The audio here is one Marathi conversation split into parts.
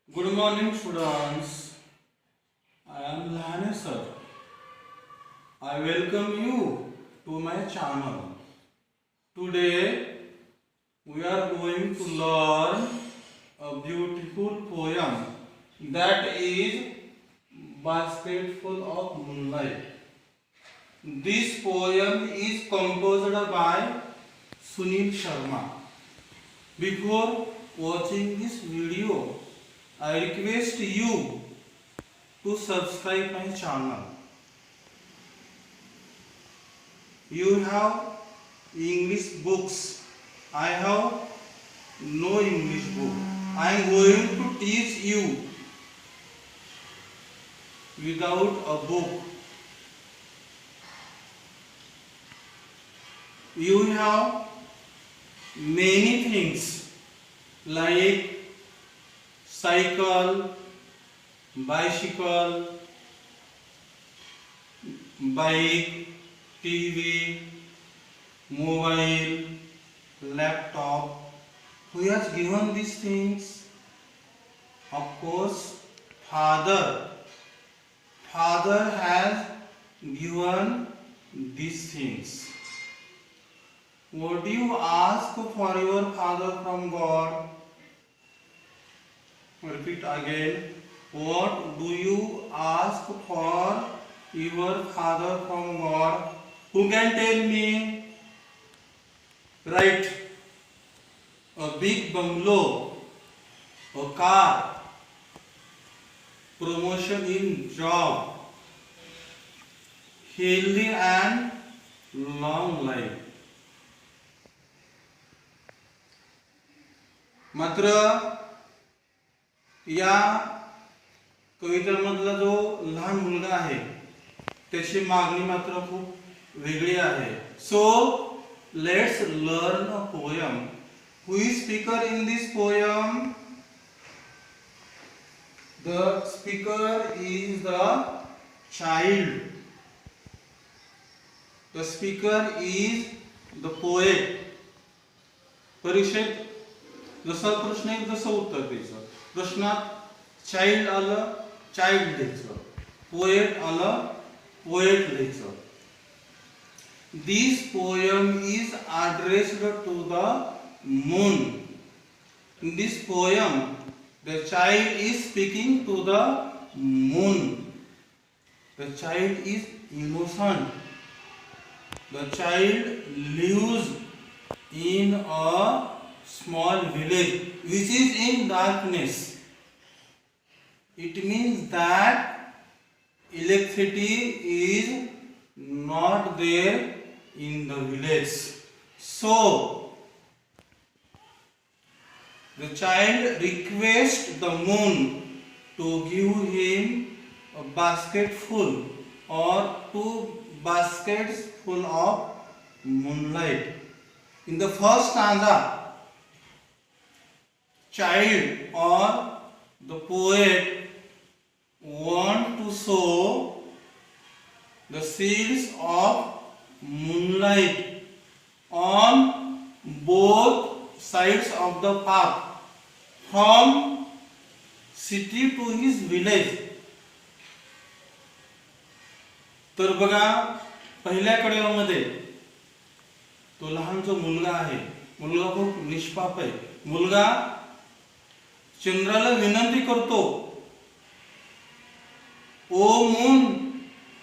Good morning, students. I am Lahane sir. I welcome you to my channel. Today we are going to learn a beautiful poem that is Basketful of Moonlight. This poem is composed by Sunil Sharma. Before watching this video, I request you to subscribe my channel. You have English books. I have no English book. I am going to teach you without a book. You have many things like cycle, bicycle, bike, TV, mobile, laptop. Who has given these things? Of course, Father. Father has given these things. What do you ask for your father from God? Repeat again. What do you ask for your father from God? Who can tell me? Right. A big bungalow, a car, promotion in job, healthy and long life. मात्र या कवितेमधला जो लहान मुलगा आहे त्याची मागणी मात्र खूप वेगळी आहे. So let's learn a poem. Who is speaker in this poem? The speaker is the child. The speaker is the poet. परीक्षेत जसा प्रश्न आहे तसं उत्तर द्यायचं. प्रश्नात चाइल्ड आलं चाइल्ड द्यायचं, पोएट आलं पोएट द्यायचं. This poem is addressed to the moon. In this poem, the child is speaking to the moon. The child is innocent. The child lives in a small village which is in darkness. It means that electricity is not there in the village. So the child requests the moon to give him a basket full or 2 baskets full of moonlight. In the first stanza, child or the poet want to show the shades of moonlight on both sides of the path from city to his village. तर बघा पहिल्या कडेमध्ये तो लहान जो मुलगा आहे, मुलगा खूप निष्पाप आहे. मुलगा चंद्राला विनंती करतो, O moon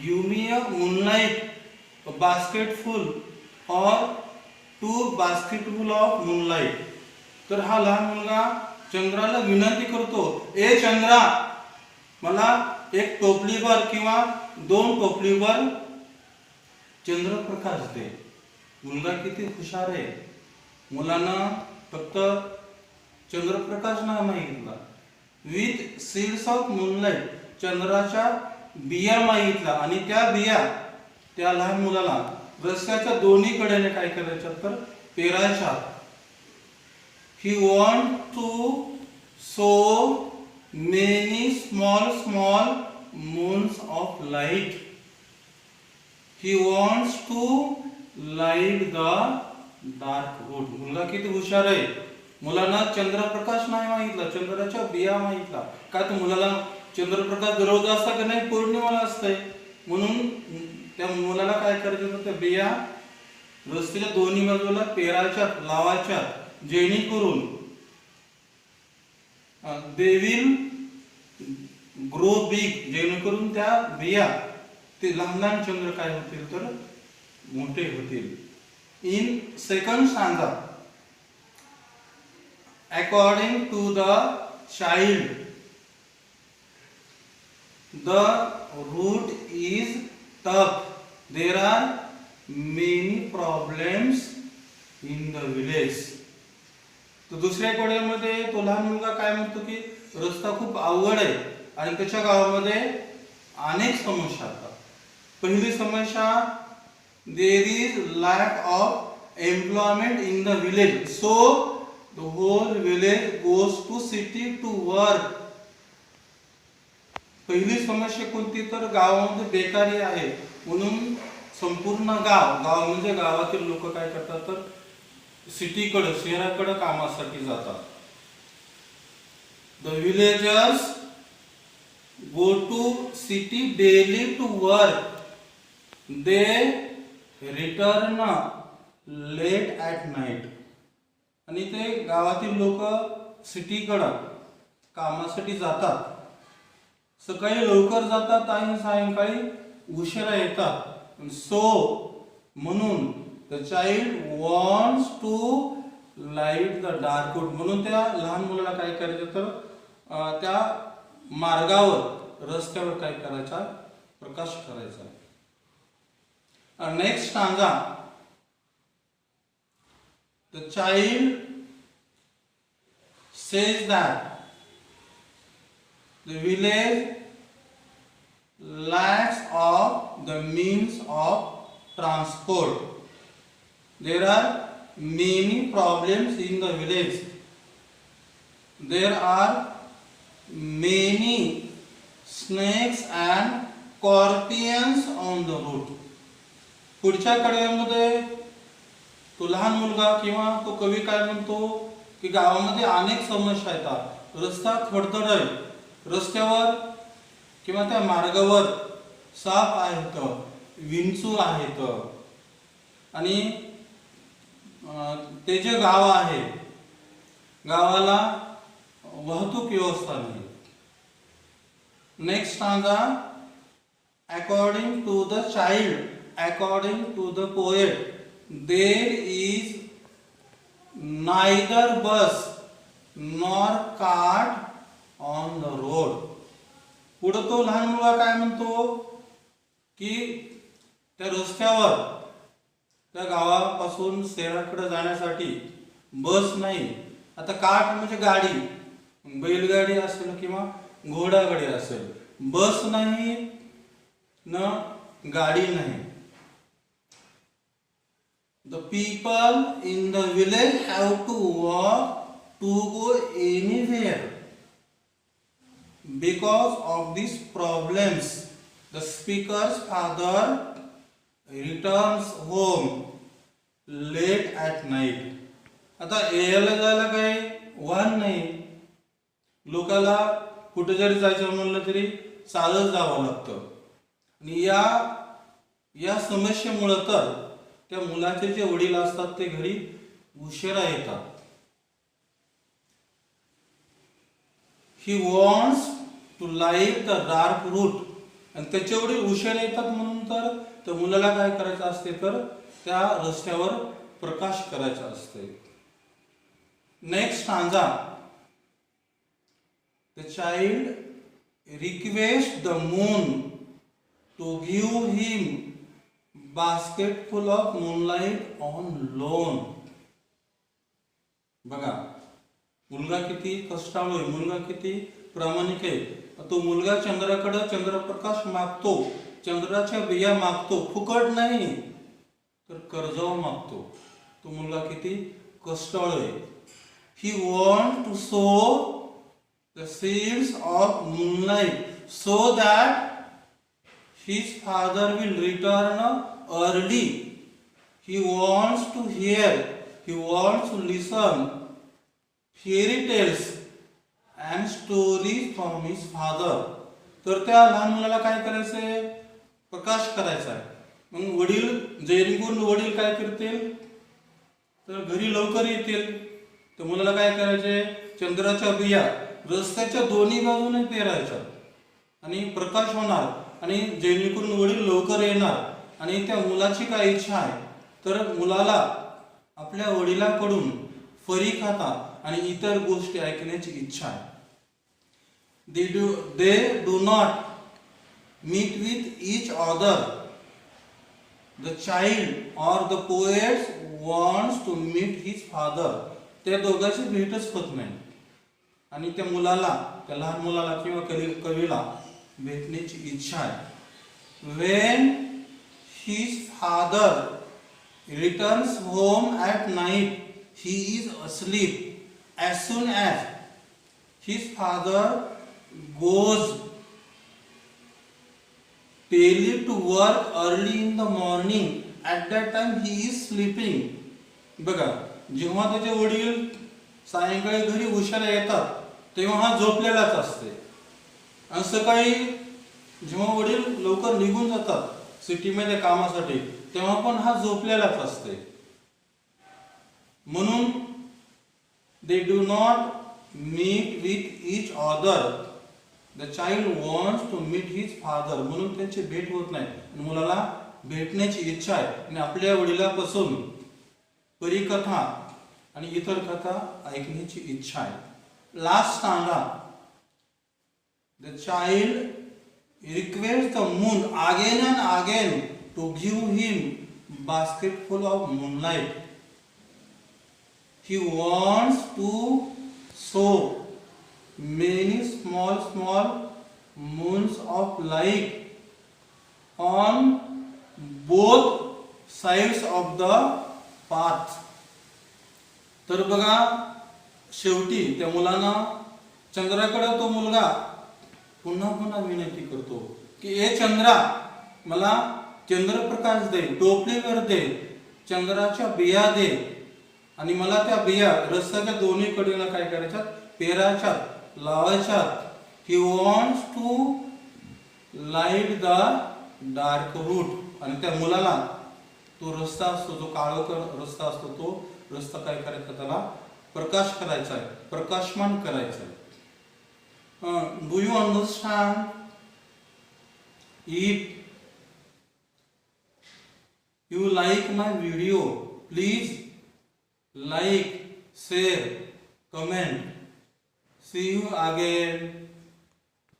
give me a moonlight, a basket full or 2 बास्केटफुल of moonlight. तर हा लहान मुलगा चंद्राला विनंती करतो, ए चंद्रा मला एक टोपलीभर किंवा 2 टोपलीभर चंद्रप्रकाश दे. मुलगा किती हुशार आहे. मुलांना फक्त चंद्रप्रकाश नाही मागितला, विथ सीड्स ऑफ मूनलाइट चंद्राच्या बिया मागितला. आणि त्या बिया त्या लहान मुलाला रस्त्याच्या दोन्ही कडेने काय करायच्या तर पेरायच्या. He want to sow many small small moons of light. He wants to light the dark road. मुलगा किती हुशार आहे. मुलांना चंद्रप्रकाश नाही माहितला, चंद्राच्या बिया माहितला. का तर मुलाला चंद्रप्रकाश दररोज असता की नाही, पौर्णिमाला असतंय. म्हणून त्या मुलाला काय करायचं होतं, त्या बिया रस्त्याच्या दोन्ही बाजूला पेराच्या, लावाच्या, जेणेकरून दे विल ग्रो बिग, जेणेकरून त्या बिया ते लहान लहान चंद्र काय होतील तर मोठे होतील. In second stanza, according to the child, the route is tough, there are many problems in the village. तर दुसऱ्या कोड्यामध्ये तो लहान मुलगा काय म्हणतो की रस्ता खूप अवघड आहे आणि त्याच्या गावामध्ये अनेक समस्या आहेत. पहिली समस्या, there is lack of employment in the village, so the whole village goes to city to work. पहिली समस्या कोणती तर गावामध्ये बेकारी आहे, म्हणून संपूर्ण गाव म्हणजे गावातील लोक काय करतात तर सिटीकडे, शहराकडे कामासाठी जातात. The villagers go to city daily to work. They return late at night. आणि ते गावातील लोक सिटीकडं कामासाठी जातात, सकाळी लवकर जातात आणि सायंकाळी उशिरा येतात. सो म्हणून the child wants to light the dark route, म्हणून त्या लहान मुलाला काय करायचं तर त्या मार्गावर, रस्त्यावर काय करायचा, प्रकाश करायचा. Next stanza, the child says that the village lacks of the means of transport. There are many problems in the village. There are many snakes and scorpions on the road. पुढच्या कडव्यामध्ये तो लहान मुलगा किंवा तो कवी काय म्हणतो की गावामध्ये अनेक समस्या आहेत. रस्ता खडतर आहे, रस्त्यावर किंवा त्या मार्गावर साप आहेत, विंचू आहेत आणि ते जे गाव आहे, गावाला वाहतूक व्यवस्था नाही. Next stanza, according to the child, according to the poet, there is neither bus nor cart on the road. पुढे तो लहान मुलगा काय म्हणतो की त्या रस्त्यावर, त्या गावापासून शहराकडे जाण्यासाठी बस नाही. आता कार्ट म्हणजे गाडी, बैलगाडी असेल किंवा घोडागाडी असेल, बस नाही न गाडी नाही. The people in the village have to walk to go anywhere. Because of these problems, the speaker's father returns home late at night. आता यायला जायला काही वाहन नाही, लोकाला कुठे जरी जायचं म्हणलं तरी चालत जावं लागतं. आणि या समस्येमुळे तर त्या मुलाचे जे वडील असतात ते घरी उशिरा येतात. He wants to light the dark route, आणि त्याचे वडील उशिरा येतात म्हणून तर त्या मुलाला काय करायचं असते तर त्या रस्त्यावर प्रकाश करायचा असते. Next stanza, the child request the moon to give him basketful of moonlight on loan. बघा मुलगा किती कष्टाळू आहे, मुलगा किती प्रामाणिक आहे. तो मुलगा चंद्राकडे चंद्रप्रकाश मागतो, चंद्राच्या बिया मागतो, फुकट नाही तर कर्जावर मागतो. तो मुलगा किती कष्टाळू आहे. He want to sow the seeds of moonlight so that his father will return early. He wants to hear, he wants to listen fairy tales and stories from his father. तर त्या लहान मुलाला काय करायचंय? प्रकाश करायचा आहे. मग वडील जेणेकरून वडील काय करतील? तर घरी लवकर येतील. तर मुलाला काय करायचे? चंद्राच्या बिया रस्त्याच्या दोन्ही बाजूने पेरायच्या आणि प्रकाश होणार आणि जेणेकरून वडील लवकर येणार. आणि त्या मुलाची काय इच्छा आहे? तर मुलाला आपल्या वडिलांकडून फरी खाता आणि इतर गोष्टी ऐकण्याची इच्छा आहे. they do not meet with each other. The child or the poet wants to meet his father. त्या दोघांची भेटच होत नाही आणि त्या मुलाला, त्या लहान मुलाला किंवा कवीला भेटण्याची इच्छा आहे. When his father returns home at night, he is asleep. As soon as his father goes daily to work early in the morning, at that time he is sleeping. बघा, जेव्हा त्याचे वडील सायंकाळी घरी उशिरा येतात तेव्हा हा झोपलेलाच असते. आणि सकाळी जेव्हा वडील लवकर निघून जातात सिटीमध्ये कामासाठी तेव्हा पण हा झोपलेलाच असते. म्हणून they do not meet with each other. The child wants to meet his father. म्हणून त्यांची भेट होत नाही. मुलाला भेटण्याची इच्छा आहे आणि आपल्या वडिलांपासून परिकथा आणि इतर कथा ऐकण्याची इच्छा आहे. Last stanza. The child requests the moon again and again to give him basketful of moonlight. He wants to show many small moons of light on both sides of the path. तर बघा, शेवटी त्या मुलांना चंद्राकडे तो मुलगा पुन्हा पुन्हा विनंती करतो की ए चंद्रा, मला चंद्रप्रकाश दे, टोपलीवर दे, चंद्राच्या बिया दे आणि मला त्या बिया रस्त्याच्या दोन्ही कडेला काय करायच्यात? पेरायच्यात, लावायच्यात. He wants to light the dark route. आणि त्या मुलाला तो रस्ता असतो, जो काळोख रस्ता असतो, तो रस्ता काय करायचा? त्याला प्रकाश करायचा आहे, प्रकाशमान करायचा आहे. Do you understand? If you like my video, please like, share, comment. See you again.